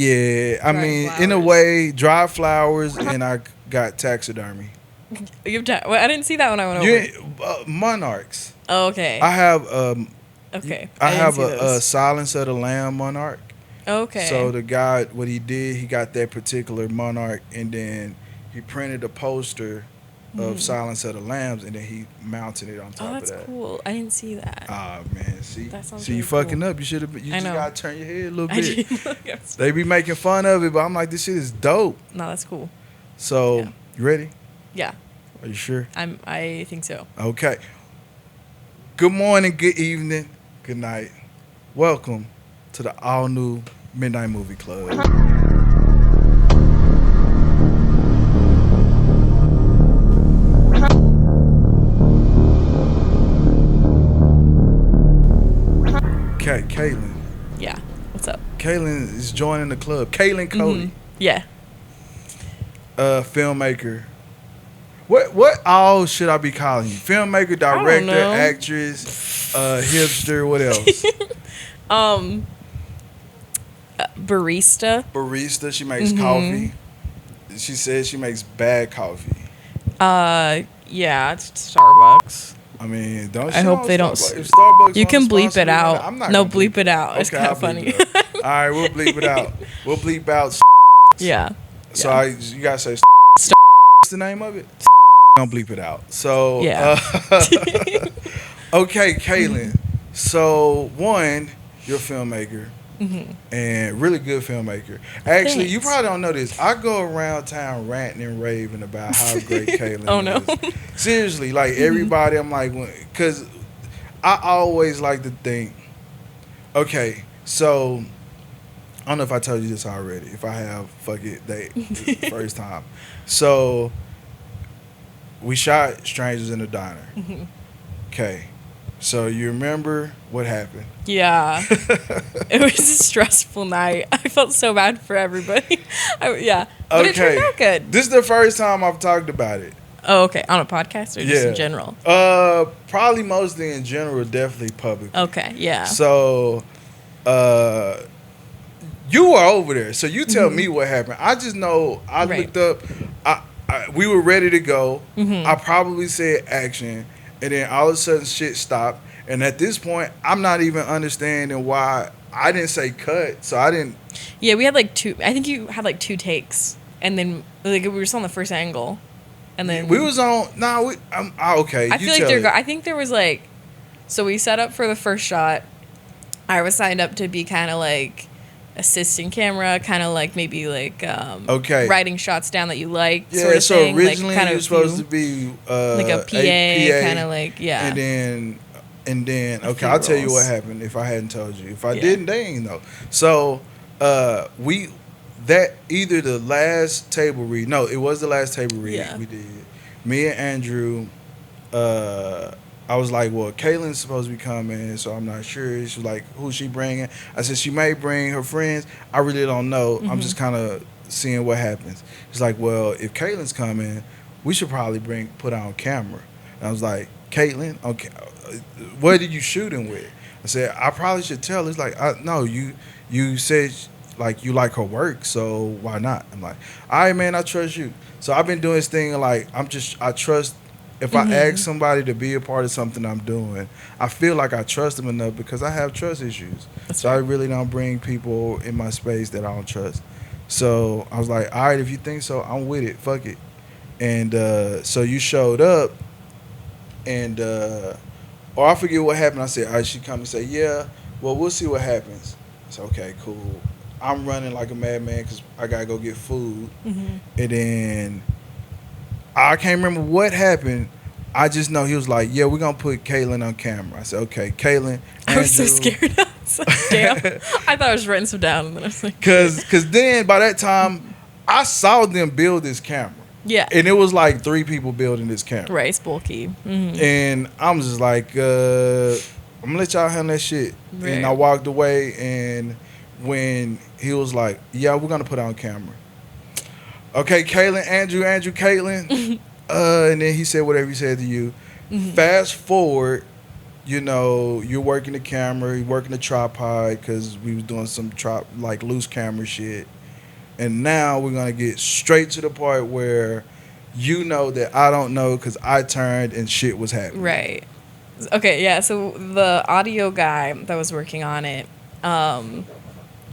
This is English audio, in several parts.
Yeah, I Dried mean, in a flowers. way, dry flowers, and I got taxidermy. Well, I didn't see that when I went You over. ain't- monarchs. Oh, okay. I have Okay. I I didn't have see a those. Silence of the Lamb monarch. Okay. So the guy, what he did, he got that particular monarch, and then he printed a poster of Silence of the Lambs, and then he mounted it on Oh, top of that's that. cool. I didn't see that. Ah man, see, That sounds see, you really fucking cool. up. You should have. You I just know. gotta turn your head a little I bit. did. They be making fun of it, but I'm like, this shit is dope. No, that's cool. So Yeah. you ready? Yeah, Are you sure? I think so. Okay. Good morning, good evening, good night. Welcome to the all new Midnight Movie Club. Okay, Caitlyn. Yeah. What's up? Caitlyn is joining the club. Caitlyn Cody, Yeah. filmmaker. What all should I be calling you? Filmmaker, director, know. actress, hipster, what else? Barista. Barista, she makes coffee. She says she makes bad coffee. Yeah, it's Starbucks. I mean, don't I hope they don't Starbucks, if Starbucks You can wanna bleep sponsor it me, out. I'm not No, gonna bleep it out. It's Okay, kind I'll of bleep funny. it out. All right, we'll bleep it out. We'll bleep out. Yeah. So Yeah. you gotta say Star- what's the name of it? Don't bleep it out. So Yeah. okay, Caitlyn. So one, you're a filmmaker. And really good filmmaker. Actually, you Thanks. probably don't know this. I go around town ranting and raving about how great Caitlyn Oh, no. is. Seriously, like everybody, I'm like, because I always like to think, okay, so I don't know if I told you this already. If I have, fuck it, first time. So we shot Strangers in the Diner. Okay, so you remember what happened? Yeah. It was a stressful night. I felt so bad for everybody. Yeah. But it turned out good. This is the first time I've talked about it. Oh, okay. On a podcast or just in general? Probably mostly in general, definitely public. Okay, yeah. So, you were over there, so you tell me what happened. I just know I Right. looked up. We were ready to go. Mm-hmm. I probably said action, and then all of a sudden shit stopped. And at this point, I'm not even understanding why I didn't say cut. So I didn't. Yeah, we had like two. I think you had like two takes, and then like we were still on the first angle, and then We was on. Nah, okay. I you feel like tell there. it. I think there was like, so we set up for the first shot. I was signed up to be kind of like assistant camera, kind of like maybe like Okay. writing shots down that you liked. Yeah, sort of so thing. originally like, kind you were of supposed to be like a PA, kind of like yeah. and then A okay, few I'll tell you what roles. happened if I hadn't told you. If I Yeah. didn't, they ain't know. So we that either the last table read. No, it was the last table read Yeah. we did. Me and Andrew. I was like, well, Caitlyn's supposed to be coming, so I'm not sure. She was like, who's she bringing? I said, she may bring her friends. I really don't know. I'm just kind of seeing what happens. She's like, well, if Caitlyn's coming, we should probably put her on camera. And I was like, Caitlyn, okay, what are you shooting with? I said, I probably should tell her. It's like, no, you said like you like her work, so why not? I'm like, all right, man, I trust you. So I've been doing this thing like I trust. If I ask somebody to be a part of something I'm doing, I feel like I trust them enough because I have trust issues. So I really don't bring people in my space that I don't trust. So I was like, all right, if you think so, I'm with it. Fuck it. And so you showed up, and or I forget what happened. I said, all right, she come and say, yeah, well, we'll see what happens. I said, okay, cool. I'm running like a madman because I got to go get food. And then I can't remember what happened. I just know he was like, yeah, we're going to put Caitlyn on camera. I said, okay, Caitlyn, I was so Andrew. scared. I was like, damn. I thought I was writing some down, and then I was like, Cause then by that time, I saw them build this camera. yeah, And it was like 3 people building this camera. right, it's bulky. And I'm just like, I'm going to let y'all handle that shit. Right. And I walked away, and when he was like, yeah, we're going to put it on camera. Okay, Caitlyn, Andrew, Caitlyn. And then he said whatever he said to you. Fast forward, you know, you're working the camera, you're working the tripod because we was doing some like loose camera shit. And now we're gonna get straight to the part where you know that I don't know because I turned and shit was happening. Right. Okay, yeah, so the audio guy that was working on it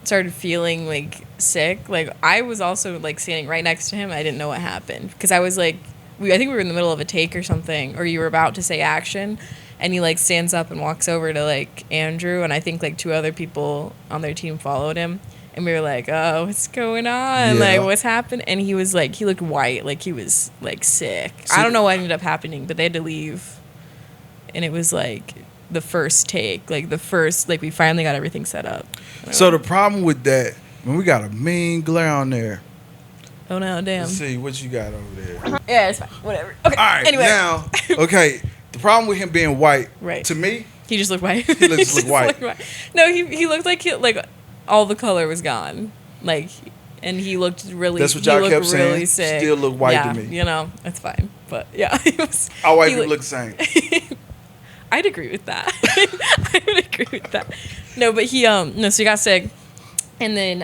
started feeling, like, sick. Like, I was also, like, standing right next to him. I didn't know what happened. Because I was, like, I think we were in the middle of a take or something, or you were about to say action, and he, like, stands up and walks over to, like, Andrew, and I think, like, 2 other people on their team followed him. And we were like, oh, what's going on? Yeah. Like, what's happened? And he was, like, he looked white. Like, he was, like, sick. I don't know what ended up happening, but they had to leave. And it was, like, the first take. Like, we finally got everything set up. So the problem with that, when we got a mean glare on there. Oh, no, damn. Let's see what you got over there. Yeah, it's fine. Whatever. Okay, all right, anyway. now, okay, the problem with him being white, right. to me. He just looked white. He just looked white. No, he looked like all the color was gone. Like, and he looked really, that's what y'all kept really saying. Sick. Still look white to me. You know, it's fine. But yeah, all white people look the same. I'd agree with that. I would agree with that. No, but so he got sick, and then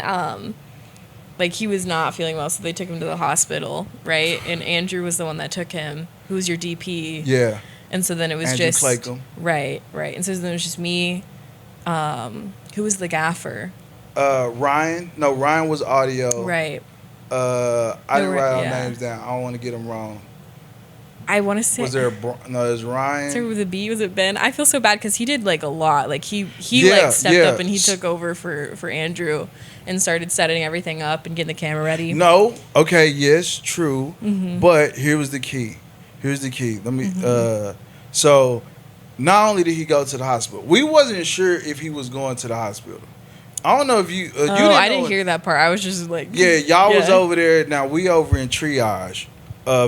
like he was not feeling well, so they took him to the hospital, right? And Andrew was the one that took him, who was your DP. Yeah. And so then it was Andrew just Claycomb. Right. And so then it was just me. Who was the gaffer? Ryan. No, Ryan was audio. Right. I didn't write our names down. I don't want to get them wrong. I want to say. Was there no? It was Ryan. Started with a B. Was it Ben? I feel so bad because he did like a lot. Like he like stepped up and he took over for Andrew and started setting everything up and getting the camera ready. No. Okay. Yes. True. Mm-hmm. But here was the key. Let me. So, not only did he go to the hospital, we wasn't sure if he was going to the hospital. I don't know if you. I didn't hear that part. I was just like. Yeah, y'all was over there. Now we over in triage.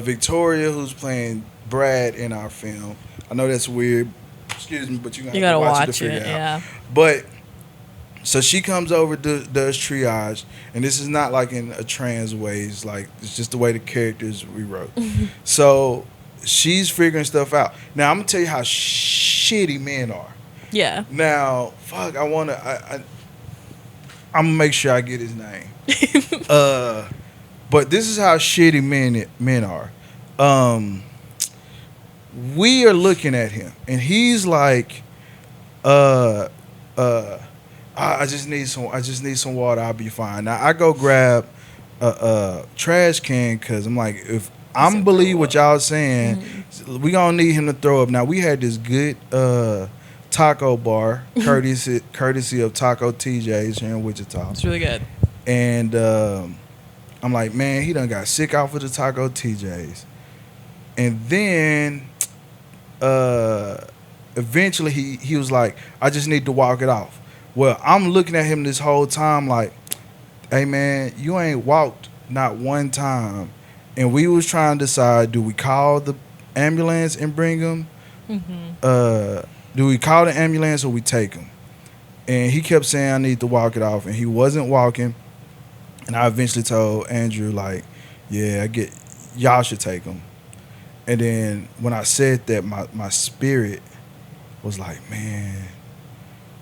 Victoria, who's playing Brad in our film. I know that's weird. Excuse me, but you gotta watch it to figure it out. Yeah. But so she comes over, does triage, and this is not like in a trans way. It's like it's just the way the characters we wrote. So she's figuring stuff out. Now I'm gonna tell you how shitty men are. Yeah. Now, fuck, I'm gonna make sure I get his name. But this is how shitty men are. We are looking at him, and he's like, I just need some water. I'll be fine. Now I go grab a trash can because I'm like, if I'm believe what y'all saying, we gonna need him to throw up. Now we had this good taco bar, courtesy of Taco TJ's here in Wichita. It's really good. And I'm like, man, he done got sick off of the Taco TJ's. And then eventually he was like, I just need to walk it off. Well, I'm looking at him this whole time like, hey, man, you ain't walked not one time. And we was trying to decide, do we call the ambulance and bring him? Mm-hmm. Do we call the ambulance or we take him? And he kept saying, I need to walk it off. And he wasn't walking. And I eventually told Andrew, like, yeah, y'all should take him. And then when I said that, my spirit was like, man,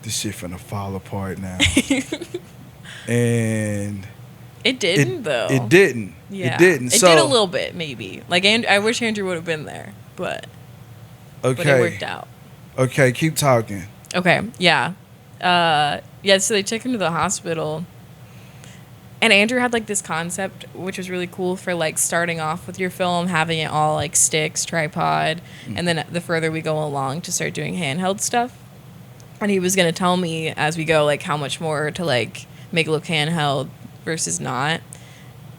this shit finna fall apart now. And it didn't, though. It didn't. Yeah. It didn't. It did a little bit, maybe. Like, I wish Andrew would have been there, but it worked out. Okay, keep talking. Okay, yeah. So they took him to the hospital. And Andrew had, like, this concept, which was really cool for, like, starting off with your film, having it all, like, sticks, tripod, and then the further we go along to start doing handheld stuff. And he was going to tell me as we go, like, how much more to, like, make it look handheld versus not.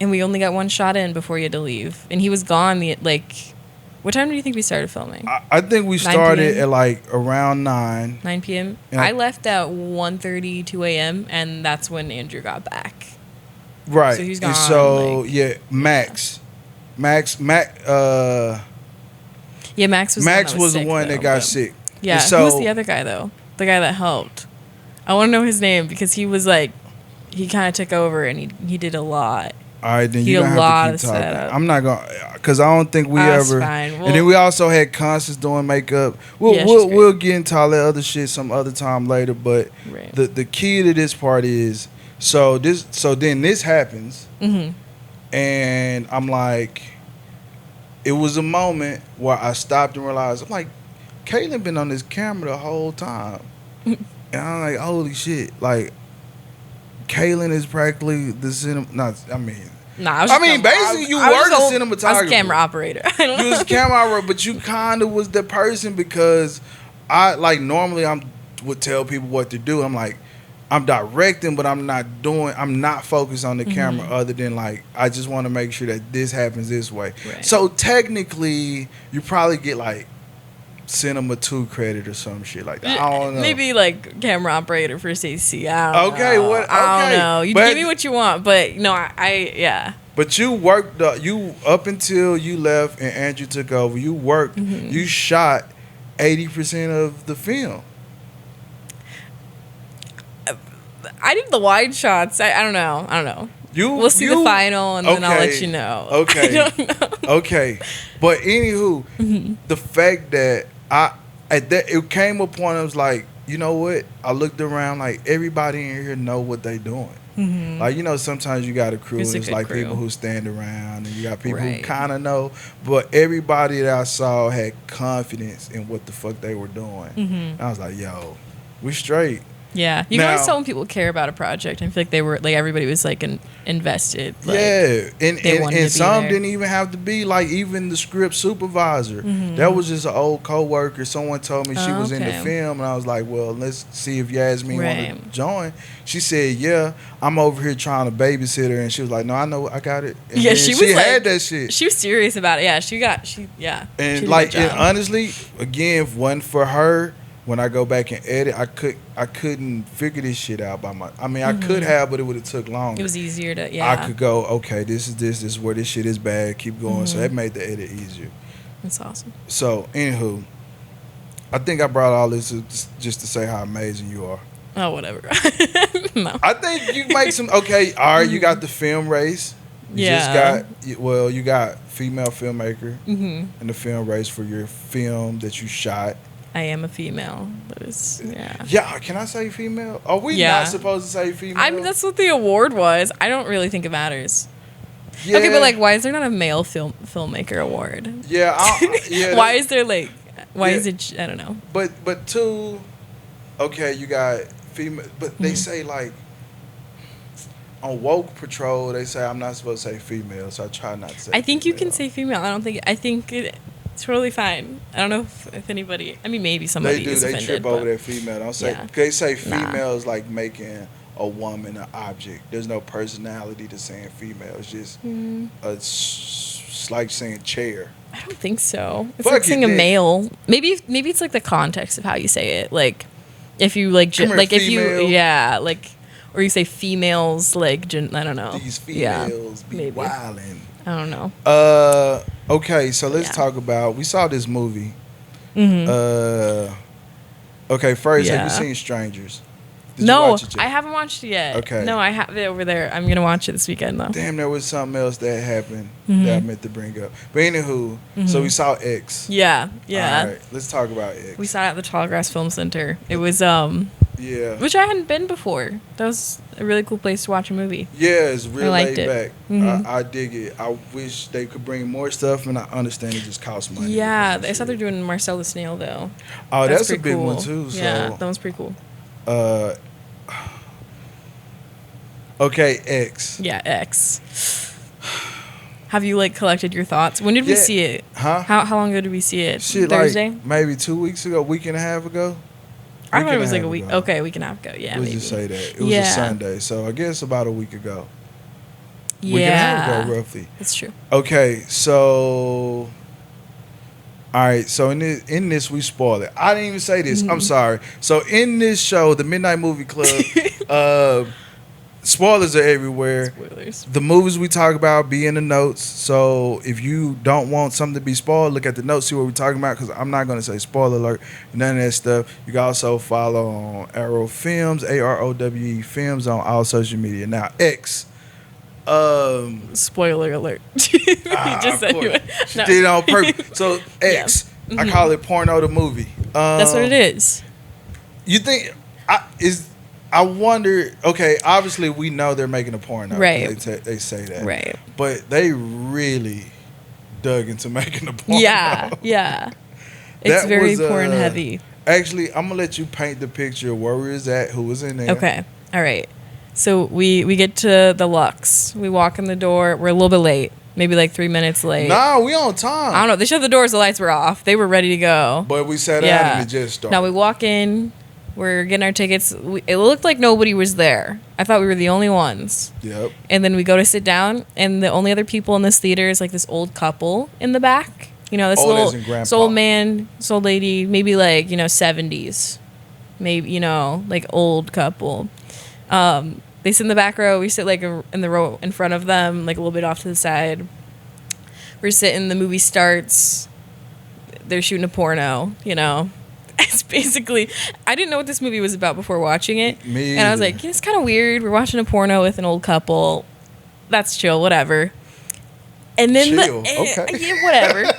And we only got one shot in before he had to leave. And he was gone, what time do you think we started filming? I think we started at, like, around 9. 9 p.m.? I left at 1:30, 2 a.m., and that's when Andrew got back. Right. So he's gone. And so Max. Max was the one that got sick. Yeah. So, who was the other guy though? The guy that helped. I want to know his name because he was like, he kind of took over and he did a lot. All right, then He you did a gonna lot have to of keep talking. setup. I'm not gonna, cause I don't think we That's ever. fine. Well, And then we also had Constance doing makeup. Yeah, she's great. We'll get into all that other shit some other time later. But Right. the key to this part is so then this happens, and I'm like, it was a moment where I stopped and realized I'm like, Caitlyn been on this camera the whole time, and I'm like, holy shit, like. Caitlyn is practically the Nah, basically you were the cinematographer. I was a camera operator. I don't You was a camera operator, but you kind of was the person because I like normally would tell people what to do. I'm like, I'm directing, but I'm not focused on the camera other than like I just want to make sure that this happens this way. Right. So technically, you probably get like Cinema 2 credit or some shit like that. I don't know. Maybe like camera operator for CC. I don't Okay, know. what? I Okay, don't know. You but- give me what you want, but no, yeah. But you worked, you up until you left and Andrew took over. You worked, you shot 80% of the film. I did the wide shots. I don't know. We'll see the final, and then I'll let you know. Okay. I don't know. Okay. But anywho, the fact that it came a point I was like, you know what? I looked around like everybody in here know what they doing. Like, you know, sometimes you got a crew and it's like crew. people who stand around and you got people who Right. kind of know, but everybody that I saw had confidence in what the fuck they were doing. And I was like, yo, we straight. Yeah, you can always Now- tell when people care about a project. I feel like they were like everybody was like invested. Like, Yeah, and they wanted to be some there. didn't even have to be like even the script supervisor. That was just an old coworker. Someone told me she was in the Okay. film, and I was like, "Well, let's see if Yasmin want Right. to join." She said, "Yeah, I'm over here trying to babysit her," and she was like, "No, I know, I got it." And Yeah, then she was had like- that shit. She was serious about it. Yeah, she yeah. She And did a like, good and job. honestly, again, if one for her. When I go back and edit, I couldn't figure this shit out by my. I mean, I could have, but it would have took longer. It was easier to I could go, okay, this is where this shit is bad. Keep going. So that made the edit easier. That's awesome. So, anywho, I think I brought all this just to say how amazing you are. Oh, whatever. No. I think you make some. Okay, all right. You got the film race. You you got female filmmaker in the film race for your film that you shot. I am a female. That is, yeah. Yeah, can I say female? Are we Yeah. not supposed to say female? I mean, that's what the award was. I don't really think it matters. yeah. Okay, but like, why is there not a male filmmaker award? Yeah, yeah. Why is there like, why Yeah. is it? I don't know. But two, okay, you got female, but they say like on Woke Patrol, they say I'm not supposed to say female, so I try not to say. I think you can female. say female. I think it's totally fine. I don't know if anybody. I mean, maybe somebody They do. is They offended. trip over but that female. Don't say. Yeah. They say Nah. female is like making a woman an object. There's no personality to saying female. It's just it's like saying chair. I don't think so. It's Fuck like it, saying a then. male. Maybe it's like the context of how you say it. Like if you like Come here, like if female. you like or you say females like I don't know. These Yeah, females be maybe. wildin'. I don't know. Okay, so let's Yeah. talk about. We saw this movie. Okay, first, have Yeah. you seen Strangers? Did you No, watch it yet? I haven't watched it yet. Okay. No, I have it over there. I'm gonna watch it this weekend though. Damn, there was something else that happened that I meant to bring up. But anywho, so we saw X. Yeah, yeah. All right, let's talk about X. We saw it at the Tallgrass Film Center. It was Yeah. which I hadn't been before. That was a really cool place to watch a movie. Yeah, it's real liked laid it. back. I dig it. I wish they could bring more stuff, and I understand it just costs money. Yeah, I saw they're doing Marcel the Snail though. Oh, that's a pretty big cool. one too. So, Yeah, that one's pretty cool. Okay, X. Yeah, X. Have you like collected your thoughts? When did we Yeah. see it? Huh? How long ago did we see it? Shit, Thursday? like maybe 2 weeks ago, week and a half ago. I Week thought it and was like half a week. ago. Okay, a week and a half ago. Yeah, Let's maybe. just say that it was a Yeah. Sunday, so I guess about a week ago. Yeah, Week and a half ago, roughly. that's true. Okay, so all right, so in this we spoil it. I didn't even say this. I'm sorry. So in this show, the Midnight Movie Club, spoilers are everywhere. Spoilers. The movies we talk about be in the notes. So if you don't want something to be spoiled, look at the notes, see what we're talking about. Because I'm not going to say spoiler alert, none of that stuff. You can also follow on Arrow Films, AROWE Films on all social media. Now X, Spoiler alert. You just said you would. She No. did it on purpose. So X, Yeah. I call it porno the movie. That's what it is. You think I wonder. Okay, obviously we know they're making a porno. Right. They say that. Right. But they really dug into making a porno. Yeah. Yeah. It's That very was, porn heavy. Actually, I'm gonna let you paint the picture of where we was at, who was in there. Okay. All right. So we get to the Lux. We walk in the door. We're a little bit late. Maybe like 3 minutes late. Nah, we on time. I don't know. They shut the doors. The lights were off. They were ready to go. But we sat down and it just started. Now we walk in. We're getting our tickets. It looked like nobody was there. I thought we were the only ones. Yep. And then we go to sit down, and the only other people in this theater is like this old couple in the back. You know, this old man, this old lady, maybe like, 70s. Maybe, like old couple. They sit in the back row. We sit like in the row in front of them, like a little bit off to the side. We're sitting, the movie starts. They're shooting a porno, It's basically, I didn't know what this movie was about before watching it. Me and I was either. like, it's kind of weird. We're watching a porno with an old couple. That's chill, whatever. And then okay. whatever.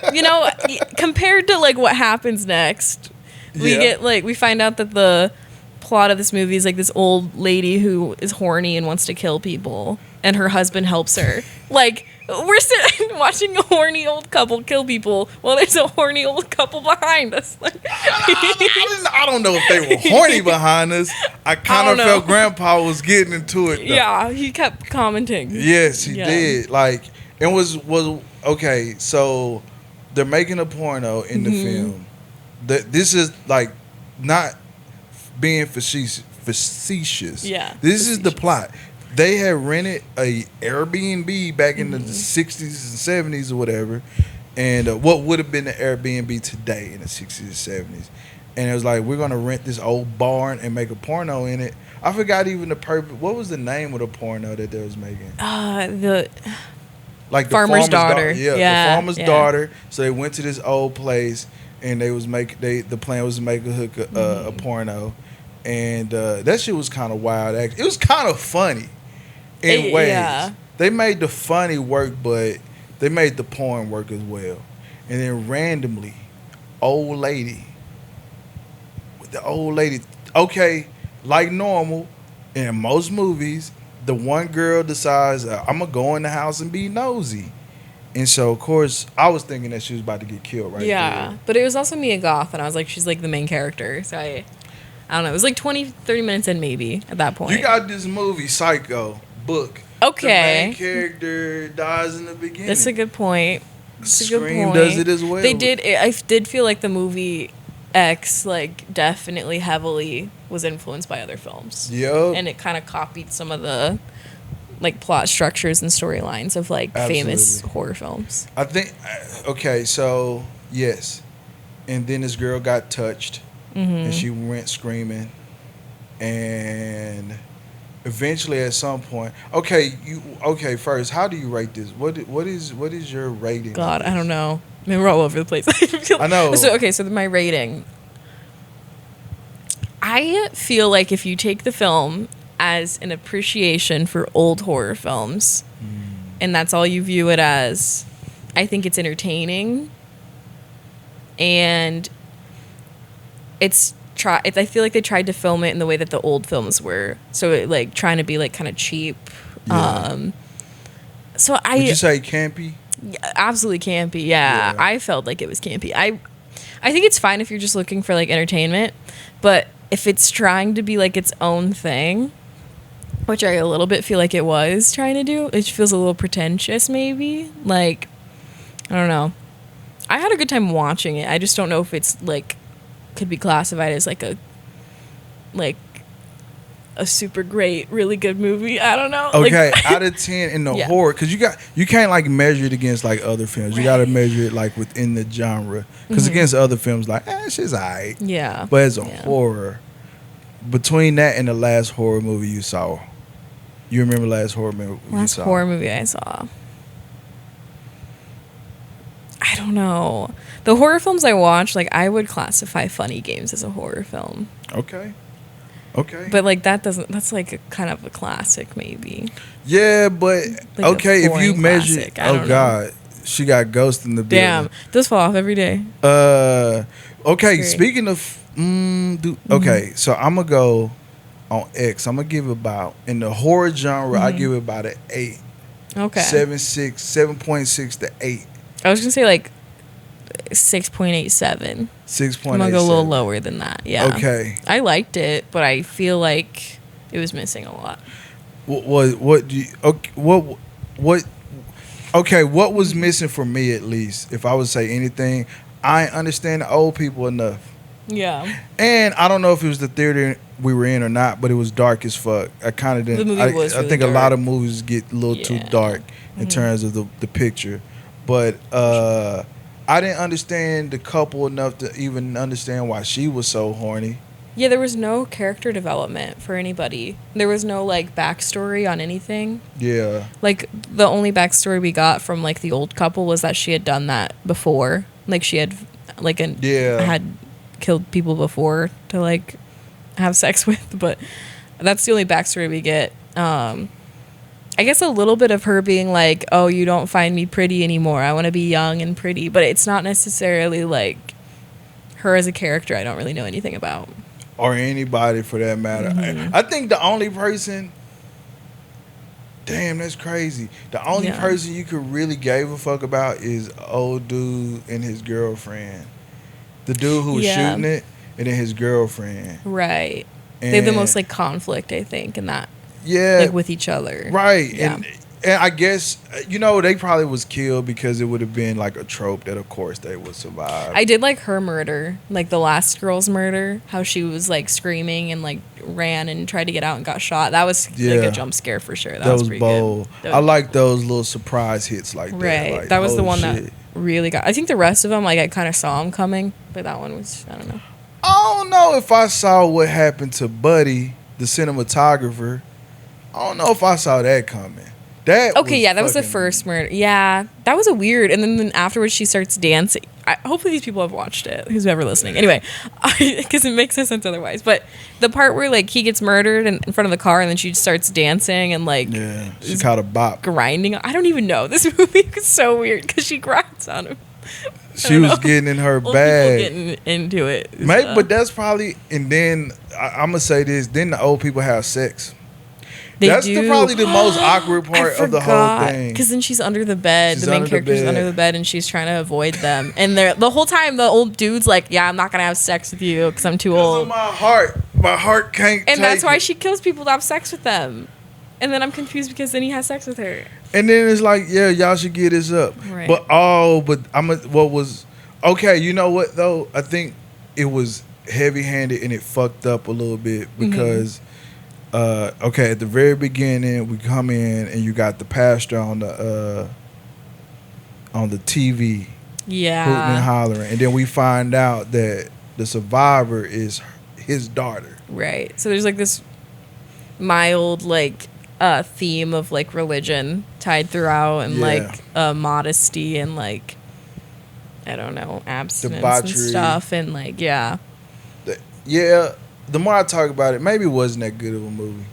Compared to like what happens next, we find out that the plot of this movie is like this old lady who is horny and wants to kill people, and her husband helps her. Like, we're sitting watching a horny old couple kill people while there's a horny old couple behind us. Like, I don't know if they were horny behind us. I kind of felt Grandpa was getting into it, though. Yeah, he kept commenting. Yes, he did. Like, it was okay. So they're making a porno in the film. This is like not being facetious. Yeah, this is the plot. They had rented a Airbnb back in the 60s and 70s or whatever, and what would have been the Airbnb today in the 60s and 70s. And it was like, we're gonna rent this old barn and make a porno in it. I forgot even the purpose. What was the name of the porno that they was making? The farmer's daughter. The farmer's daughter. So they went to this old place, and the plan was to make a porno, and that shit was kind of wild. Actually, it was kind of funny in ways. Yeah. They made the funny work, but they made the porn work as well. And then randomly, the old lady, okay, like normal, in most movies, the one girl decides, I'm going to go in the house and be nosy. And so, of course, I was thinking that she was about to get killed right there. Yeah, but it was also Mia Goth, and I was like, she's like the main character. So I don't know. It was like 20, 30 minutes in maybe at that point. You got this movie, Psycho, book. Okay. The main character dies in the beginning. That's a good point. Scream does it as well. They did. I did feel like the movie X, like, definitely heavily was influenced by other films. Yep. And it kind of copied some of the, like, plot structures and storylines of, like, famous horror films. I think, okay, so, yes. And then this girl got touched, and she went screaming. And eventually, at some point, first, how do you rate this? What is your rating? God, I don't know. I mean, we're all over the place. I know. So my rating. I feel like if you take the film as an appreciation for old horror films, and that's all you view it as, I think it's entertaining. And I feel like they tried to film it in the way that the old films were. So it, like, trying to be like kind of cheap. Yeah. Would you say campy? Absolutely campy. Yeah. I felt like it was campy. I think it's fine if you're just looking for like entertainment, but if it's trying to be like its own thing, which I a little bit feel like it was trying to do, it feels a little pretentious maybe. Like, I don't know. I had a good time watching it. I just don't know if it's like could be classified as like a super great, really good movie. I don't know. Okay, out of 10 in the horror, because you can't like measure it against like other films. You got to measure it like within the genre. Because against other films, like shit's alright. Yeah. But as a horror, between that and the last horror movie you saw, you remember the last horror movie you saw? Last horror movie I saw. I don't know. The horror films I watch, like, I would classify Funny Games as a horror film. Okay. Okay. But like that's like a kind of a classic maybe. Yeah, but Like okay, a if you foreign measure, classic. I don't know. God, she got Ghost in the Damn, building. those fall off every day. Okay. Great. Speaking of, okay, so I'm gonna go on X. I'm gonna give about in the horror genre. I give it about an 8, Okay. 7.6 to 8. I was gonna say like 6.87. 6.87. I'm gonna go a little lower than that. Yeah. Okay. I liked it, but I feel like it was missing a lot. What do you, okay, what okay, what was missing for me at least? If I would say anything, I ain't understand the old people enough. Yeah. And I don't know if it was the theater we were in or not, but it was dark as fuck. I kind of didn't. The movie was I really think dark. a lot of movies get a little too Yeah. dark in terms of the picture. But I didn't understand the couple enough to even understand why she was so horny. Yeah, there was no character development for anybody. There was no like backstory on anything. Yeah. Like the only backstory we got from like the old couple was that she had done that before. Like she had like had killed people before to like have sex with, but that's the only backstory we get. I guess a little bit of her being like, "Oh, you don't find me pretty anymore. I want to be young and pretty," but it's not necessarily like her as a character. I don't really know anything about. Or anybody for that matter. I think the only person. Damn, that's crazy. The only person you could really give a fuck about is old dude and his girlfriend. The dude who was shooting it, and then his girlfriend. Right. And they have the most like conflict, I think, in that. Yeah. Like with each other. Right. Yeah. And I guess, they probably was killed because it would have been like a trope that, of course, they would survive. I did like her murder, like the last girl's murder, how she was like screaming and like ran and tried to get out and got shot. That was like a jump scare for sure. That was pretty bold. Good. I like those little surprise hits like that. Right. Like, that was the one shit. that really got. I think the rest of them, like I kind of saw them coming, but that one was, I don't know. I don't know if I saw what happened to Buddy, the cinematographer. I don't know if I saw that coming. That was the first murder. Yeah, that was a weird. And then afterwards, she starts dancing. Hopefully, these people have watched it. Who's ever listening? Anyway, because it makes no sense otherwise. But the part where like he gets murdered in front of the car, and then she starts dancing and like she caught a bop, grinding. I don't even know. This movie is so weird because she grinds on him. She was getting in her bag, getting into it. Maybe, but that's probably. And then I'm gonna say this: then the old people have sex. That's probably the most awkward part of the whole thing. Because then she's under the bed. The main character's under the bed, and she's trying to avoid them. And the whole time, the old dude's like, "Yeah, I'm not gonna have sex with you because I'm too old." My heart can't. And that's why she kills people to have sex with them. And then I'm confused because then he has sex with her. And then it's like, yeah, y'all should get this up. Right. But what was okay? You know what though? I think it was heavy-handed and it fucked up a little bit because. Okay, at the very beginning, we come in and you got the pastor on the TV, hooting and hollering, and then we find out that the survivor is his daughter. Right. So there's like this mild like theme of like religion tied throughout, and like modesty and like I don't know, abstinence and stuff, and like The more I talk about it, maybe it wasn't that good of a movie.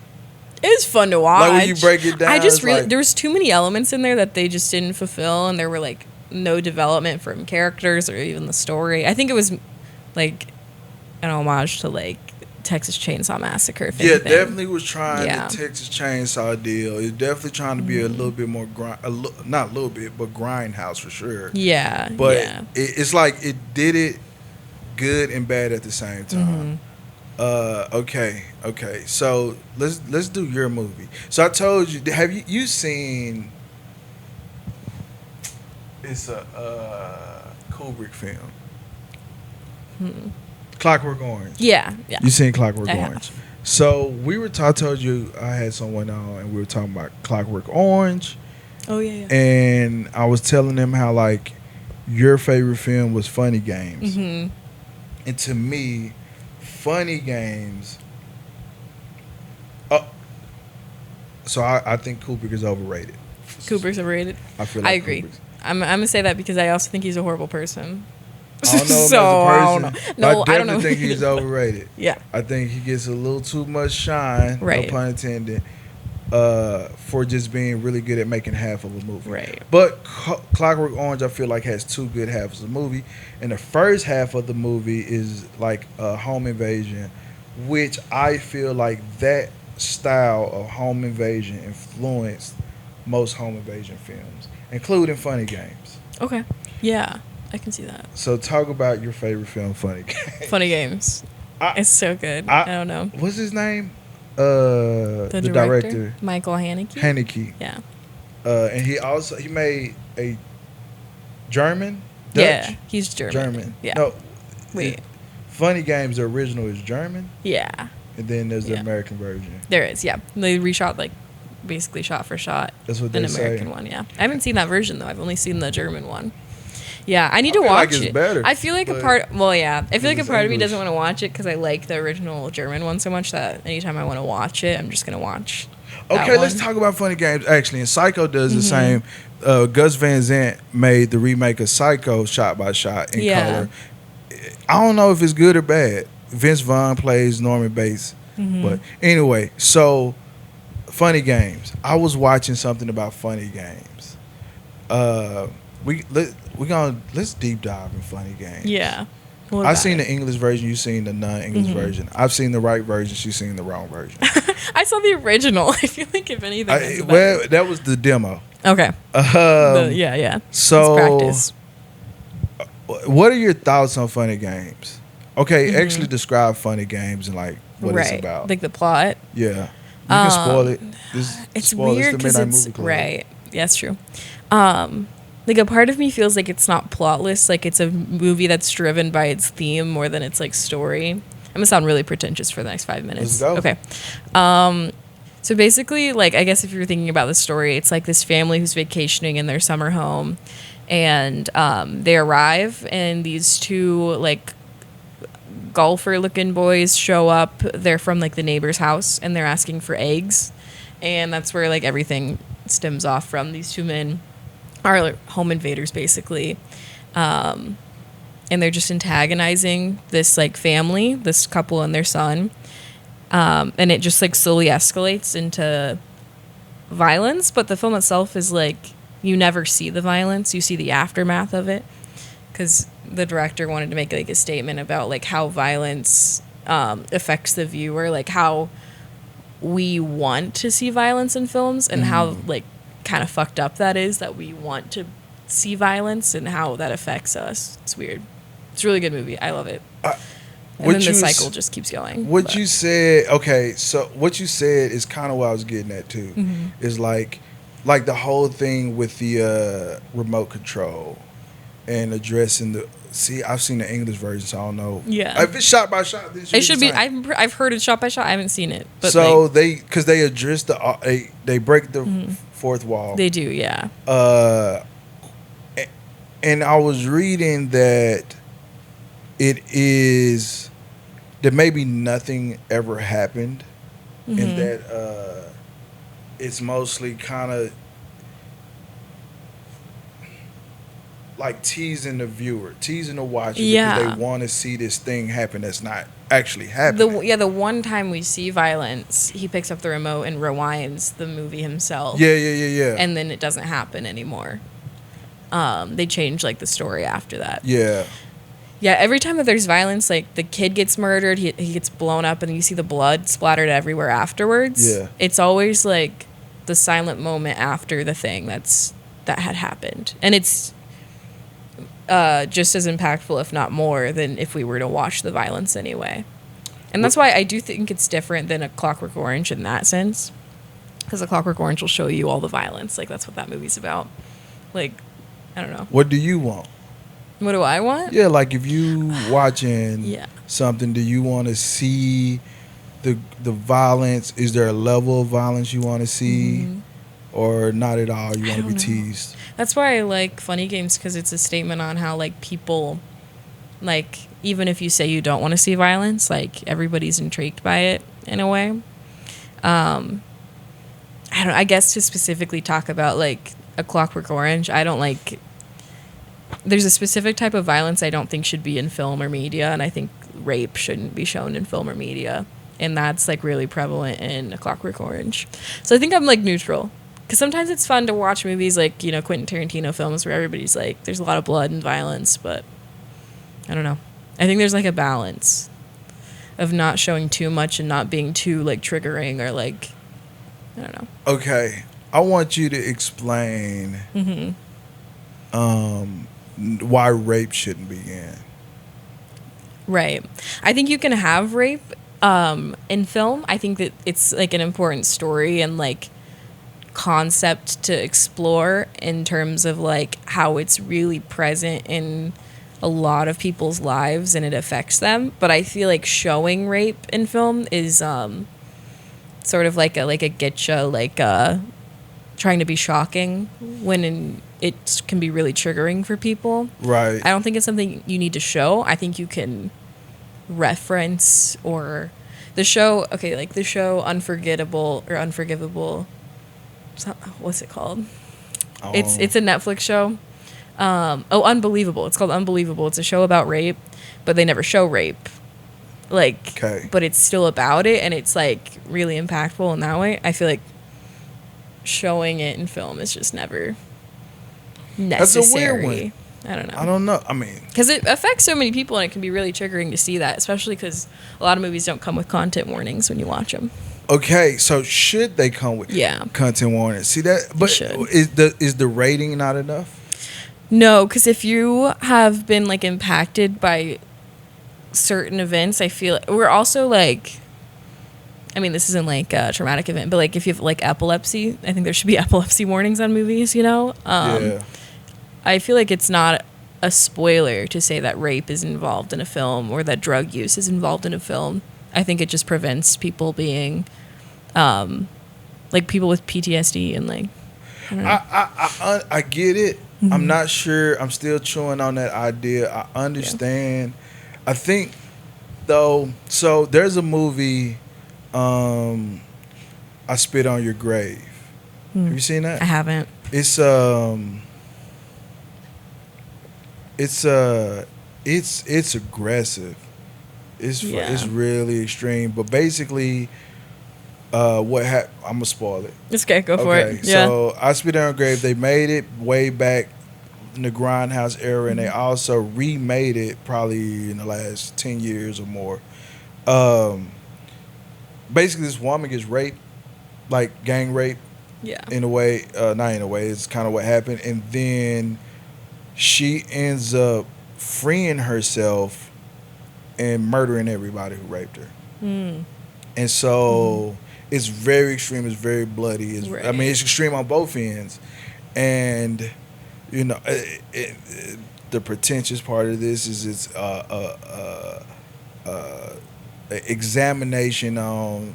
It was fun to watch. Like when you break it down, I just really there was too many elements in there that they just didn't fulfill, and there were like no development from characters or even the story. I think it was like an homage to like Texas Chainsaw Massacre. If anything. Definitely was trying the Texas Chainsaw deal. It's definitely trying to be a little bit more not a little bit, but grindhouse for sure. Yeah, but it's like it did it good and bad at the same time. Okay. So let's do your movie. So I told you, have you seen? It's a Kubrick film. Clockwork Orange. Yeah. You seen Clockwork I Orange? have. So I told you I had someone on and we were talking about Clockwork Orange. Oh yeah. And I was telling them how like your favorite film was Funny Games, and to me. Funny Games. So I think Kubrick is overrated. Kubrick's overrated. I feel like I agree. I'm gonna say that because I also think he's a horrible person. I don't know him So, I as don't a know. person. No, but I I don't definitely know. think he's overrated. Yeah. I think he gets a little too much shine, Right. no pun intended, for just being really good at making half of a movie. Right. But Clockwork Orange, I feel like, has two good halves of the movie. And the first half of the movie is like a home invasion, which I feel like that style of home invasion influenced most home invasion films, including Funny Games. Okay. Yeah, I can see that. So talk about your favorite film, Funny Games. Funny Games. It's so good. I don't know. What's his name? The director, Michael Haneke. Haneke. Yeah. And he made a German. Dutch? Yeah, he's German. Yeah. No. Wait. Funny Games, the original is German, Yeah. and then there's the Yeah. American version. There is. Yeah. They reshot like basically shot for shot. That's what an they say. American one. Yeah. I haven't seen that version though. I've only seen the German one. Yeah, I need to feel watch like it's it. better, I feel like a but part. Well, yeah, I feel like a it's part of me English. doesn't want to watch it because I like the original German one so much that anytime I want to watch it, I'm just gonna watch. that Okay, let's one. talk about Funny Games. Actually, and Psycho does the Mm-hmm. same. Gus Van Sant made the remake of Psycho shot by shot in Yeah. color. I don't know if it's good or bad. Vince Vaughn plays Norman Bates, Mm-hmm. but anyway, so Funny Games. I was watching something about Funny Games. Let's deep dive in Funny Games. Yeah. What I've about seen it? the English version. You've seen the non-English Mm-hmm. version. I've seen the right version. She's seen the wrong version. I saw the original. I feel like if anything, it's Well, better. that was the demo. Okay. Yeah. So, It's practice. what are your thoughts on Funny Games? Okay, actually describe Funny Games and like what it's Right. about. Like the plot. Yeah, you can spoil it. It's spoil weird the because Midnight it's Movie Club. right. Yeah, that's true. Like a part of me feels like it's not plotless. Like it's a movie that's driven by its theme more than its like story. I'm gonna sound really pretentious for the next 5 minutes. Let's go. Okay. So basically, like I guess if you're thinking about the story, it's like this family who's vacationing in their summer home, and they arrive, and these two like golfer-looking boys show up. They're from like the neighbor's house, and they're asking for eggs, and that's where like everything stems off from. These two men are like, home invaders basically, and they're just antagonizing this like family, this couple and their son. And it just like slowly escalates into violence, but the film itself is like you never see the violence, you see the aftermath of it, because the director wanted to make like a statement about like how violence affects the viewer, like how we want to see violence in films and how like kind of fucked up that is that we want to see violence and how that affects us. It's weird. It's a really good movie. I love it. And then the cycle just keeps going. What you said, okay, so what you said is kind of what I was getting at too. Mm-hmm. Is like the whole thing with the remote control and addressing the. See, I've seen the English version, so I don't know. Yeah. If it's shot by shot, then It should be. the same. I've heard it shot by shot. I haven't seen it, but so like, because they address they break the fourth wall. they do. Yeah. And I was reading that it is that maybe nothing ever happened, and that it's mostly kind of like teasing the viewer, teasing the watcher, Yeah. because they want to see this thing happen that's not actually happening. The one time we see violence, he picks up the remote and rewinds the movie himself. Yeah. And then it doesn't happen anymore. They change like the story after that. Yeah. Yeah, every time that there's violence, like the kid gets murdered, he gets blown up, and you see the blood splattered everywhere afterwards. Yeah. It's always like the silent moment after the thing that had happened, and it's just as impactful, if not more, than if we were to watch the violence anyway. And that's why I do think it's different than A Clockwork Orange in that sense, because A Clockwork Orange will show you all the violence. Like that's what that movie's about. Like, I don't know. What do you want? What do I want? Yeah, like if you watching Yeah. something, do you want to see the violence? Is there a level of violence you want to see, or not at all? You want to be don't know. teased? That's why I like Funny Games, because it's a statement on how like people, like even if you say you don't want to see violence, like everybody's intrigued by it in a way. I guess to specifically talk about like A Clockwork Orange, I don't like there's a specific type of violence I don't think should be in film or media, and I think rape shouldn't be shown in film or media, and that's like really prevalent in A Clockwork Orange. So I think I'm like neutral, because sometimes it's fun to watch movies like, you know, Quentin Tarantino films where everybody's like, there's a lot of blood and violence, but I don't know. I think there's like a balance of not showing too much and not being too like triggering or like, I don't know. Okay, I want you to explain why rape shouldn't begin. Right. I think you can have rape in film. I think that it's like an important story and like concept to explore in terms of like how it's really present in a lot of people's lives and it affects them. But I feel like showing rape in film is sort of like a getcha, like trying to be shocking when it can be really triggering for people. Right. I don't think it's something you need to show. I think you can reference or the show Unforgettable or Unforgivable. What's it called? It's a Netflix show. Unbelievable. It's called Unbelievable. It's a show about rape, but they never show rape. Like, okay. But it's still about it, and it's like really impactful in that way. I feel like showing it in film is just never necessary. That's a weird one. I don't know. I mean, because it affects so many people, and it can be really triggering to see that, especially because a lot of movies don't come with content warnings when you watch them. Okay, so should they come with content warnings? See that, but is the rating not enough? No, because if you have been like impacted by certain events, I feel we're also like, I mean, this isn't like a traumatic event, but like if you have like epilepsy, I think there should be epilepsy warnings on movies, you know? Yeah. I feel like it's not a spoiler to say that rape is involved in a film or that drug use is involved in a film. I think it just prevents people being, like people with PTSD and like, I don't know. I get it. Mm-hmm. I'm not sure. I'm still chewing on that idea. I understand. Yeah. I think though, so there's a movie, I Spit on Your Grave. Have you seen that? I haven't. It's aggressive. It's really extreme. But basically, I'm gonna spoil it. It's okay. Go for it. Yeah. So I Spit on Your Grave. They made it way back in the Grindhouse era, and they also remade it probably in the last 10 years or more. Basically, this woman gets raped, like gang rape. Yeah. In a way, not in a way. It's kind of what happened, and then she ends up freeing herself and murdering everybody who raped her. And so it's very extreme. It's very bloody. Right. I mean, it's extreme on both ends. And, you know, the pretentious part of this is it's examination on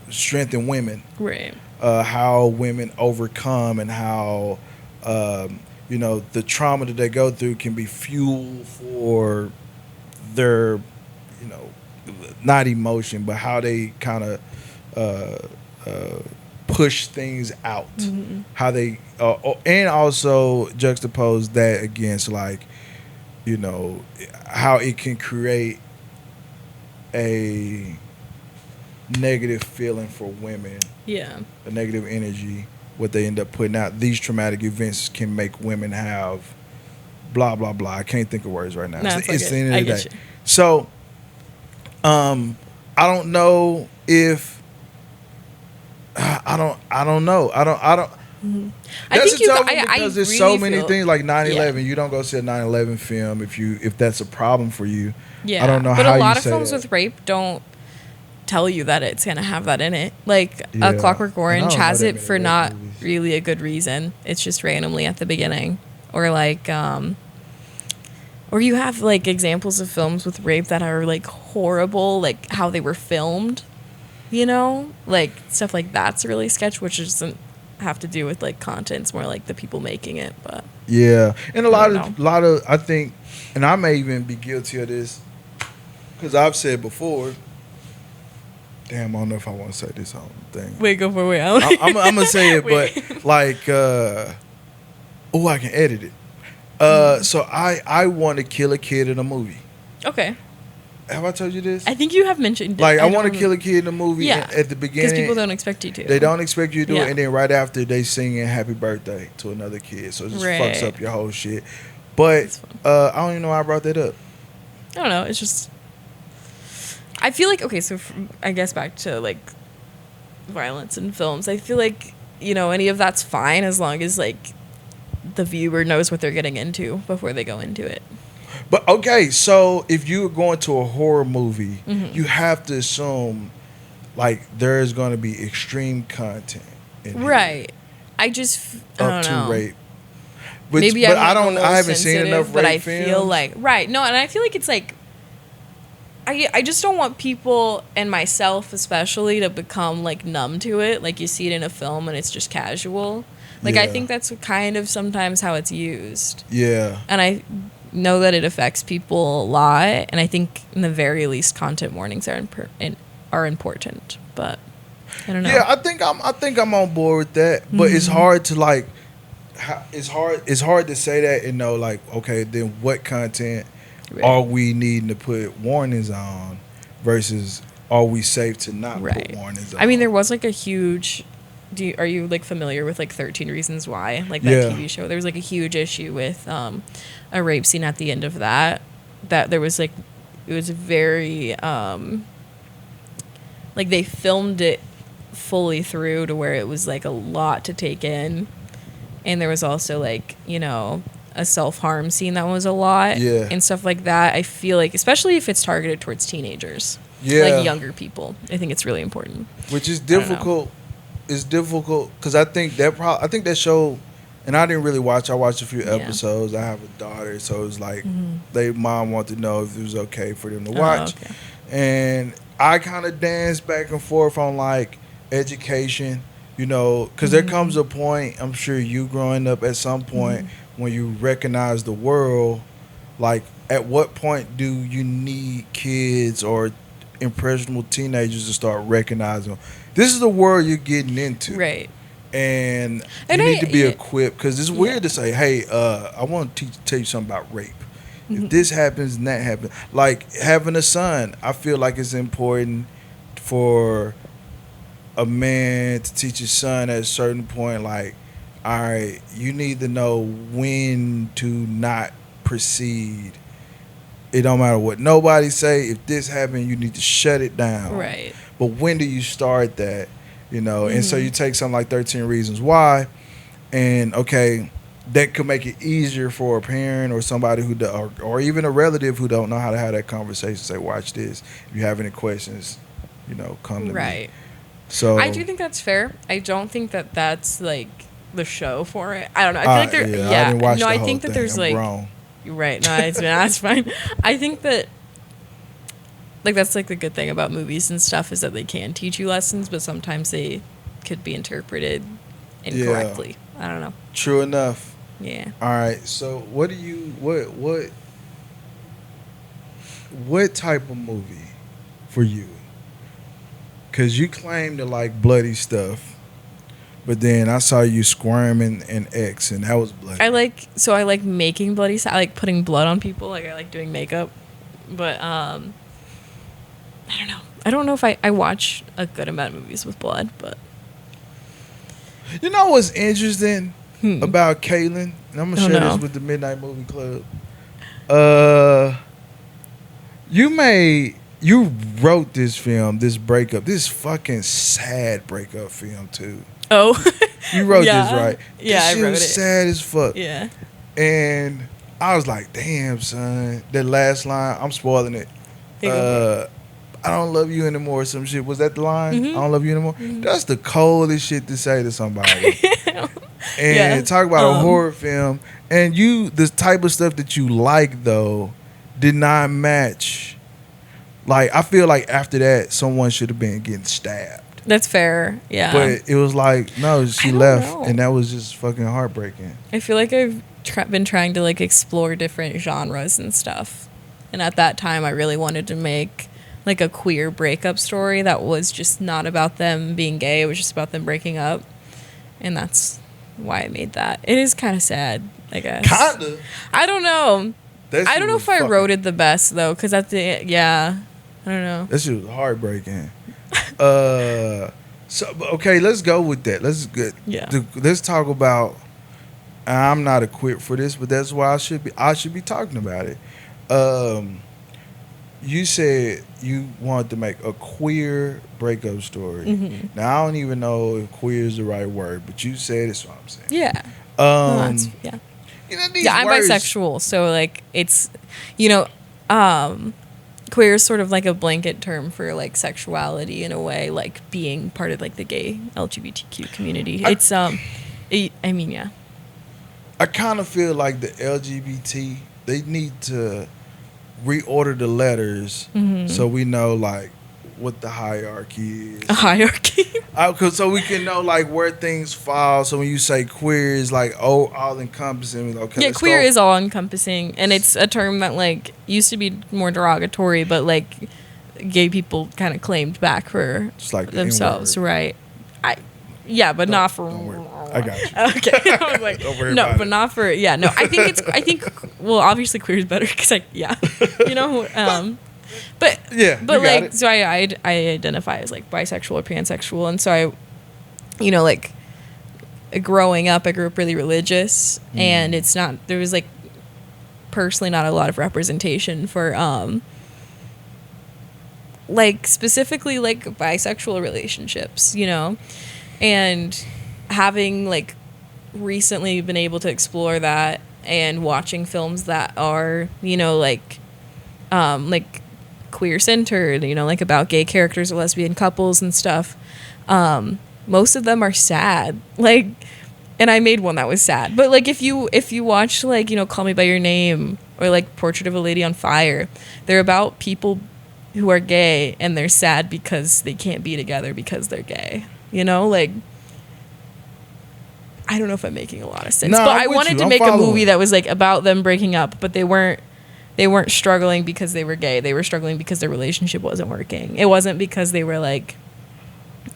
strength in women. Right. How women overcome and how, you know, the trauma that they go through can be fuel for their, you know, not emotion, but how they kind of push things out. How they, and also juxtapose that against, like, you know, how it can create a negative feeling for women. Yeah. A negative energy, what they end up putting out. These traumatic events can make women have blah, blah, blah. I can't think of words right now. No, it's the end of the day. You. So, I don't know if, I don't know. I don't. That's a tough one because there's really so many things like 9/11. You don't go see a 9/11 film if that's a problem for you. Yeah. I don't know but how you say that. But a lot of films with rape don't tell you that it's gonna have that in it. Like A Clockwork Orange has it for not really a good reason. It's just randomly at the beginning, or like, or you have like examples of films with rape that are like horrible, like how they were filmed. You know, like stuff like that's really sketch, which doesn't have to do with like content. It's more like the people making it. But yeah, and a lot of I think, and I may even be guilty of this because I've said before. Damn, I don't know if I want to say this on the thing. Wait, go for it. I'm gonna say it, but like, I can edit it. So I want to kill a kid in a movie. Okay. Have I told you this? I think you have mentioned. Like, I want to kill a kid in a movie. Yeah. At the beginning, because people don't expect you to. They don't expect you to do Yeah. it, and then right after they singing "Happy Birthday" to another kid, so it just fucks up your whole shit. But I don't even know why I brought that up. I don't know. It's just. I feel like okay. So I guess back to like violence in films. I feel like any of that's fine as long as like the viewer knows what they're getting into before they go into it. But okay, so if you're going to a horror movie, Mm-hmm. you have to assume like there's going to be extreme content, in Right. I just I up don't to know. rape. But, Maybe but I'm like I haven't seen enough rape but I films. feel like right. No, and I feel like it's like I just don't want people and myself especially to become like numb to it. Like you see it in a film and it's just casual. Like I Yeah. think that's kind of sometimes how it's used. Yeah. And I know that it affects people a lot, and I think in the very least content warnings are important, but I don't know. Yeah, I think I'm on board with that, but it's hard to like it's hard to say that and know like, okay, then what content Right. are we needing to put warnings on versus are we safe to not Right. put warnings on? I mean, there was like a huge. Are you like familiar with like 13 Reasons Why, like that Yeah. TV show? There was like a huge issue with a rape scene at the end of that. That there was like, it was very like they filmed it fully through to where it was like a lot to take in, and there was also like a self-harm scene that was a lot, Yeah. and stuff like that. I feel like especially if it's targeted towards teenagers, Yeah. like younger people, I think it's really important. which is I don't know. difficult. It's difficult because I think that show, and I didn't really watch. I watched a few Yeah. episodes. I have a daughter, so it was like Mhm. they mom wanted to know if it was okay for them to Oh, watch, okay. and I kind of danced back and forth on like education, because there comes a point. I'm sure you growing up at some point when you recognize the world. Like, at what point do you need kids or impressionable teenagers to start recognizing this is the world you're getting into, Right. and And you need to be yeah. equipped because it's weird to say, "Hey, I want to tell you something about rape. If this happens and that happens, like having a son, I feel like it's important for a man to teach his son at a certain point, like, all right, you need to know when to not proceed. It don't matter what nobody say. If this happened, you need to shut it down. Right. But when do you start that? And so you take something like 13 Reasons Why, and okay, that could make it easier for a parent or somebody who or even a relative who don't know how to have that conversation. Say, watch this. If you have any questions, come to me. Right. So I do think that's fair. I don't think that that's like the show for it. I don't know. I feel like there. I Yeah. didn't watch No, the I whole think that thing. there's I'm like. grown. You're right. No, it's fine. I think that like that's like the good thing about movies and stuff is that they can teach you lessons, but sometimes they could be interpreted incorrectly. I don't know. True enough. Yeah. All right. So what do you what type of movie for you? Because you claim to like bloody stuff, but then I saw you squirming in X, and that was bloody. I like making bloody. I like putting blood on people. Like I like doing makeup, but I don't know. I don't know if I watch a good amount of movies with blood, but You know what's interesting about Caitlyn? And I'm gonna share no. this with the Midnight Movie Club. You wrote this film, this breakup, this fucking sad breakup film too. oh You wrote Yeah. this, right? Yeah, This I shit wrote was it. sad as fuck. yeah. And I was like, damn, son. That last line, I'm spoiling it. I don't love you anymore or some shit. Was that the line? I don't love you anymore? That's the coldest shit to say to somebody. And Yeah. talk about a horror film. And the type of stuff that you like, though, did not match. Like, I feel like after that, someone should have been getting stabbed. That's fair. Yeah. But it was like, no, she I don't left. know. And that was just fucking heartbreaking. I feel like I've been trying to like explore different genres and stuff. And at that time, I really wanted to make like a queer breakup story that was just not about them being gay. It was just about them breaking up. And that's why I made that. It is kind of sad, I guess. Kinda. I don't know. That I shit don't know was if I fucking- wrote it the best though, because at the I don't know. That shit was heartbreaking. So okay, let's go with that. Let's talk about. I'm not equipped for this, but that's why I should be talking about it. You said you wanted to make a queer breakup story. Mm-hmm. Now I don't even know if queer is the right word, but you said it's what I'm saying. Yeah. Yeah. You know, these I'm words, bisexual, so like it's, queer is sort of like a blanket term for like sexuality in a way, like being part of like the gay LGBTQ community. Yeah. I kind of feel like the LGBT, they need to reorder the letters so we know like what the hierarchy is. A hierarchy. So we can know like where things fall. So when you say queer is like all encompassing. Okay. Yeah, queer is all encompassing, and it's a term that like used to be more derogatory, but like gay people kind of claimed back for just like themselves, right? But not for. Don't worry. I got you. Okay, I was like, Don't worry no, about but it. not for. Yeah, no. I think. Well, obviously, queer is better because but Yeah, but you got like, it. so I identify as like bisexual or pansexual, and so I, like, growing up, I grew up really religious, and there was like personally not a lot of representation for like specifically like bisexual relationships, and having like recently been able to explore that and watching films that are like queer centered, like about gay characters or lesbian couples and stuff, most of them are sad, like, and I made one that was sad, but like if you watch like Call Me by Your Name or like Portrait of a Lady on Fire, they're about people who are gay and they're sad because they can't be together because they're gay, like, I don't know if I'm making a lot of sense, No, but I'm I with wanted you. to I'm make a following. movie that was like about them breaking up, but they weren't struggling because they were gay. They were struggling because their relationship wasn't working. It wasn't because they were like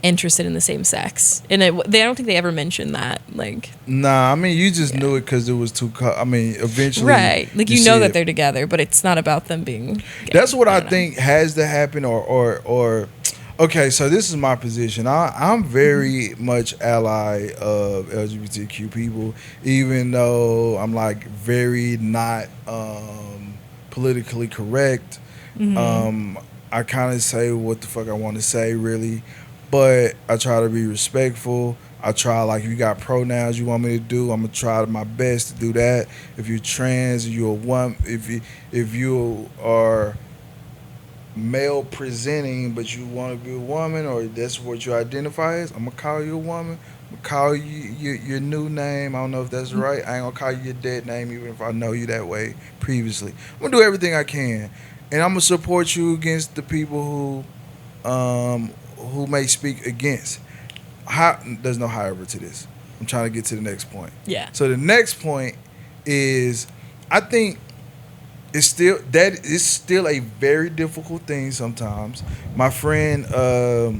interested in the same sex, and I don't think they ever mentioned that. Like, Nah, I mean you just knew it because it was too. Eventually, right? Like you you know see that it. they're together, but it's not about them being gay. That's what I don't know. think has to happen, or okay. So this is my position. I'm very much ally of LGBTQ people, even though I'm like very not politically correct. I kind of say what the fuck I want to say, really, but I try to be respectful. I try, like, if you got pronouns you want me to do, I'm gonna try my best to do that. If you're trans, you're a woman. If you are male presenting but you want to be a woman, or that's what you identify as, I'm gonna call you a woman. I'm gonna call you your new name. I don't know if that's right. I ain't gonna call you your dead name even if I know you that way previously. I'm gonna do everything I can, and I'm gonna support you against the people who may speak against. There's no however to this. I'm trying to get to the next point. Yeah. So the next point is, I think it's still a very difficult thing sometimes. My friend, I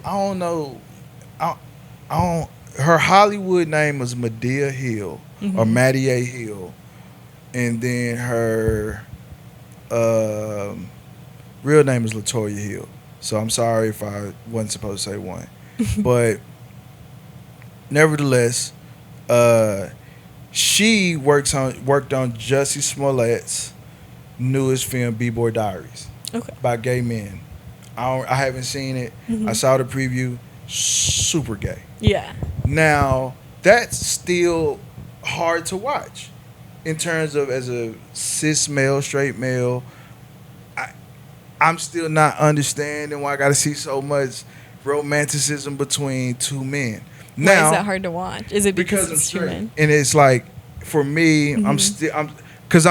don't know, I don't. Her Hollywood name was Medea Hill or Maddie A. Hill, and then her real name is Latoya Hill. So I'm sorry if I wasn't supposed to say one, but nevertheless, she worked on Jussie Smollett's newest film, B-Boy Diaries, by gay men. I haven't seen it. I saw the preview. Super gay. Yeah. Now that's still hard to watch in terms of, as a cis male, straight male. I'm still not understanding why I got to see so much romanticism between two men. Now, why is that hard to watch? Is it because I'm it's straight, human? and it's like, for me, because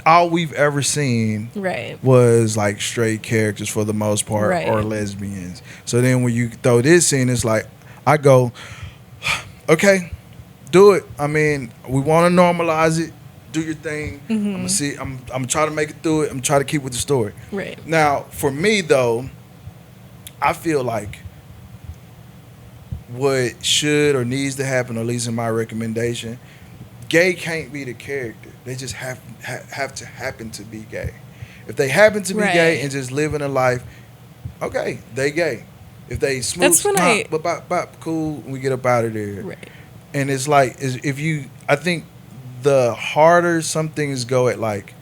all we've ever seen Right. was like straight characters for the most part, Right. or lesbians. So then when you throw this in, it's like, I go, okay, do it. I mean, we want to normalize it. Do your thing. I'm gonna see. I'm trying to make it through it. I'm trying to keep with the story. Right. Now, for me though, I feel like what should or needs to happen, or at least in my recommendation, gay can't be the character. They just have to happen to be gay. If they happen to be gay Right. and just living a life, okay, they gay. If they That's smooth, when I cool, we get up out of there. right. And it's like, if you, I think the harder some things go at, like,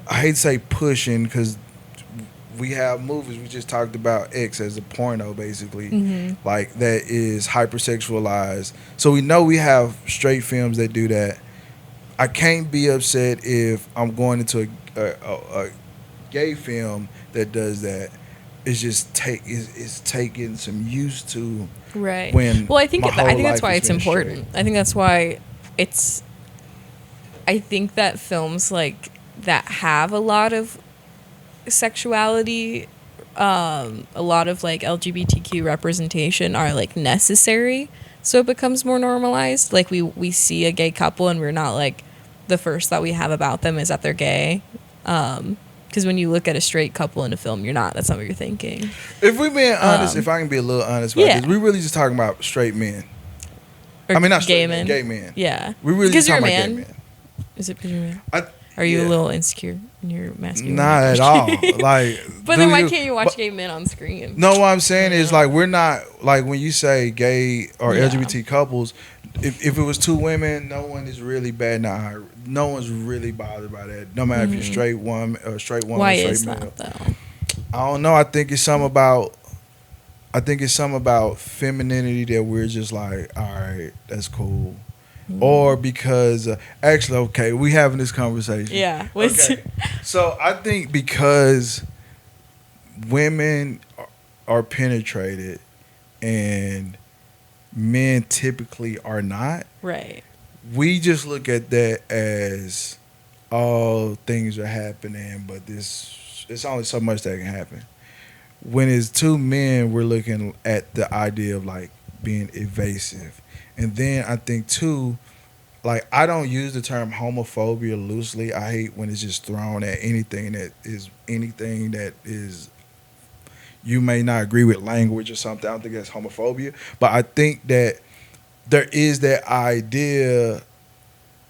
I hate to say pushing, because we have movies, we just talked about X as a porno, basically, like, that is hypersexualized. So we know we have straight films that do that. I can't be upset if I'm going into a gay film that does that. It's just it's taking some used to. Right. When Well, I think my whole I think that's life why has it's been important. straight. I think that's why it's. I think that films like that have a lot of sexuality, a lot of like LGBTQ representation are like necessary, so it becomes more normalized. Like we see a gay couple and we're not like the first thought we have about them is that they're gay. Because when you look at a straight couple in a film, you're not. That's not what you're thinking. If we being honest, if I can be a little honest about this, we really just talking about straight men. Or I mean, not gay straight men, men. gay men. Yeah. We really Because just you're a talking about man. gay men. Is it because you're a man? I, Are you yeah. a little insecure in your masculinity? Not at all. Like, But then why can't you watch gay men on screen? No, what I'm saying is, like, we're not, like, when you say gay or LGBT couples, if it was two women, no one is really bad. No one's really bothered by that. No matter if you're straight woman or straight woman, Why or straight is male. that though? I don't know. I think it's something about femininity that we're just like, all right, that's cool. Or because actually, okay, we having this conversation. Yeah. Okay. So I think because women are penetrated and men typically are not, Right. we just look at that as, oh, things are happening, but it's only so much that can happen. When it's two men, we're looking at the idea of, like, being evasive. And then I think too, like, I don't use the term homophobia loosely. I hate when it's just thrown at anything that is you may not agree with language or something. I don't think that's homophobia. But I think that there is that idea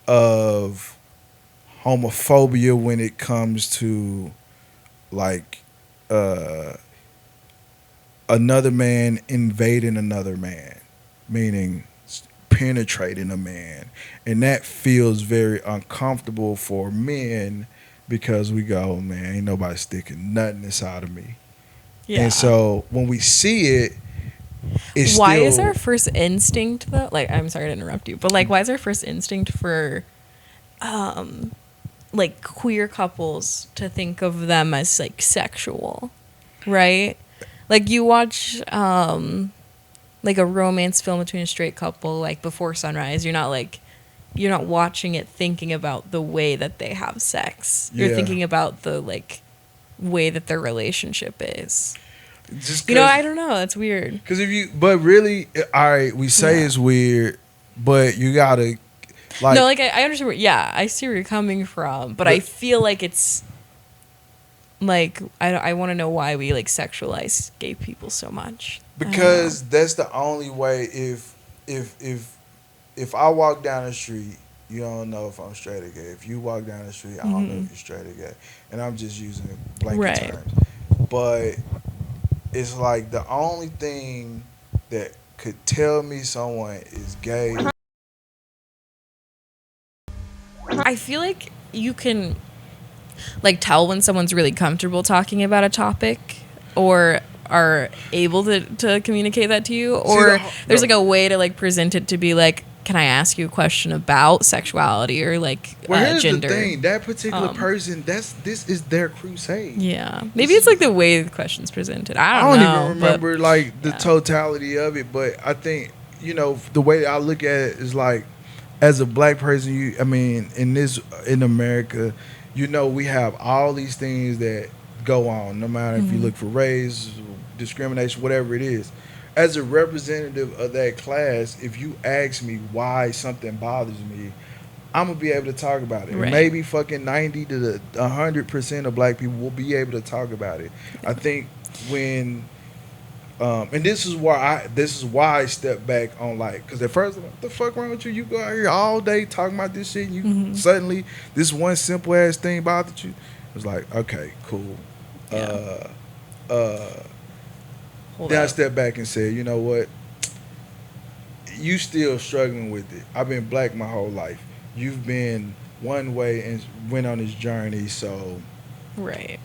of homophobia when it comes to, like, another man invading another man, meaning penetrating a man. And that feels very uncomfortable for men because we go, man, ain't nobody sticking nothing inside of me. Yeah. And so when we see it, it's why still, is our first instinct though? Like, I'm sorry to interrupt you, but like, why is our first instinct for, like queer couples to think of them as like sexual, right? Like you watch, like a romance film between a straight couple, like Before Sunrise, you're not watching it thinking about the way that they have sex. You're thinking about the like way that their relationship is. just I don't know. That's weird. Because but really, all right, we say it's weird, but you gotta, like, no, like I understand. I see where you're coming from, but I feel like it's like I want to know why we like sexualize gay people so much. because that's the only way. If I walk down the street, you don't know if I'm straight or gay. If you walk down the street, I don't know if you're straight or gay. And I'm just using blanket terms. But it's like the only thing that could tell me someone is gay. I feel like you can like tell when someone's really comfortable talking about a topic or are able to communicate that to you, or there's like a way to like present it to be like, can I ask you a question about sexuality or like here's gender? the thing: that particular person, this is their crusade. Yeah, maybe it's like the way the question's presented. I don't know. I don't even remember like the totality of it, but I think the way I look at it is like, as a black person, in America, we have all these things that go on, no matter if you look for race, discrimination, whatever it is. As a representative of that class, if you ask me why something bothers me, I'm gonna be able to talk about it. Right. Maybe fucking 90 to 100% of black people will be able to talk about it. I think when And this is why I step back on, like, because at first I'm like, what the fuck wrong with you? You go out here all day talking about this shit, and you suddenly this one simple ass thing bothered you. It was like, okay, cool. Yeah. Then I stepped back and said, you know what? You still struggling with it. I've been black my whole life. You've been one way and went on this journey, so Right.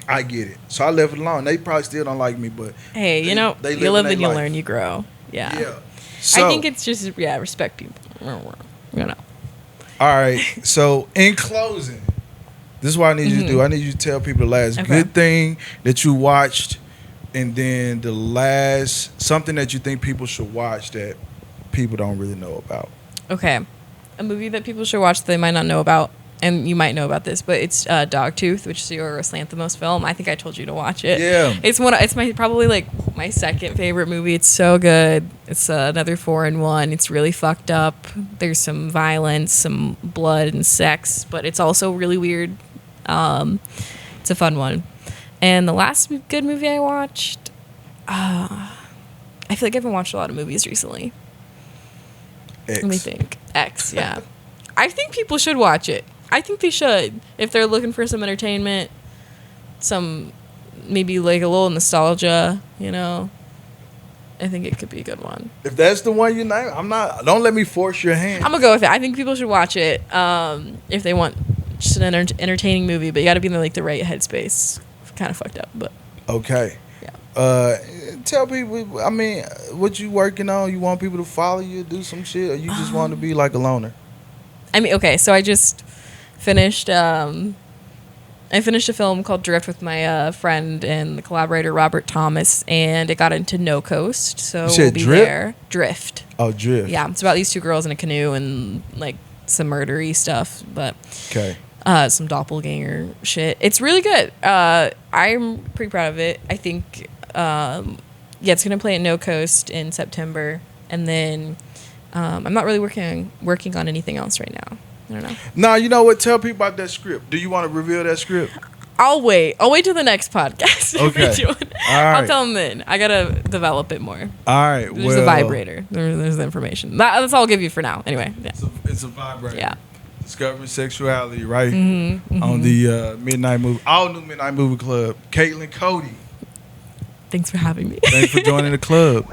I get it. So I left it alone. They probably still don't like me, but hey, you know, you live and you learn, you grow. Yeah. Yeah. So, I think it's just respect people. You know. All right. So in closing, this is what I need you to do. I need you to tell people the last good thing that you watched, and then the last something that you think people should watch that people don't really know about. Okay. A movie that people should watch that they might not know about, and you might know about this, but it's Dogtooth, which is your Lanthimos film. I think I told you to watch it. Yeah. It's probably like my second favorite movie. It's so good. It's another 4-in-1. It's really fucked up. There's some violence, some blood and sex, but it's also really weird. It's a fun one. And the last good movie I watched, I feel like I haven't watched a lot of movies recently. X. Let me think. X, yeah. I think people should watch it. I think they should. If they're looking for some entertainment, some maybe like a little nostalgia, you know. I think it could be a good one. If that's the one you name, don't let me force your hand. I'm gonna go with it. I think people should watch it if they want just an entertaining movie, but you got to be in the right headspace. Kind of fucked up, but okay. Yeah. Tell people. I mean, what you working on? You want people to follow you, do some shit, or you just want to be like a loner? I mean, okay. So I just finished. I finished a film called Drift with my friend and the collaborator Robert Thomas, and it got into No Coast. So we'll be there. Drift. Oh, Drift. Yeah, it's about these two girls in a canoe and like some murdery stuff, but okay. Some doppelganger shit. It's really good. I'm pretty proud of it. I think, it's gonna play at No Coast in September, and then I'm not really working on anything else right now. I don't know. No, you know what? Tell people about that script. Do you want to reveal that script? I'll wait till the next podcast. Okay. All right. I'll tell them then. I gotta develop it more. All right. There's a vibrator. There's the information. That's all I'll give you for now. Anyway. Yeah. It's a vibrator. Yeah. Discovering sexuality, right? On the Midnight Movie, all new Midnight Movie Club. Caitlyn Cody. Thanks for having me. Thanks for joining the club.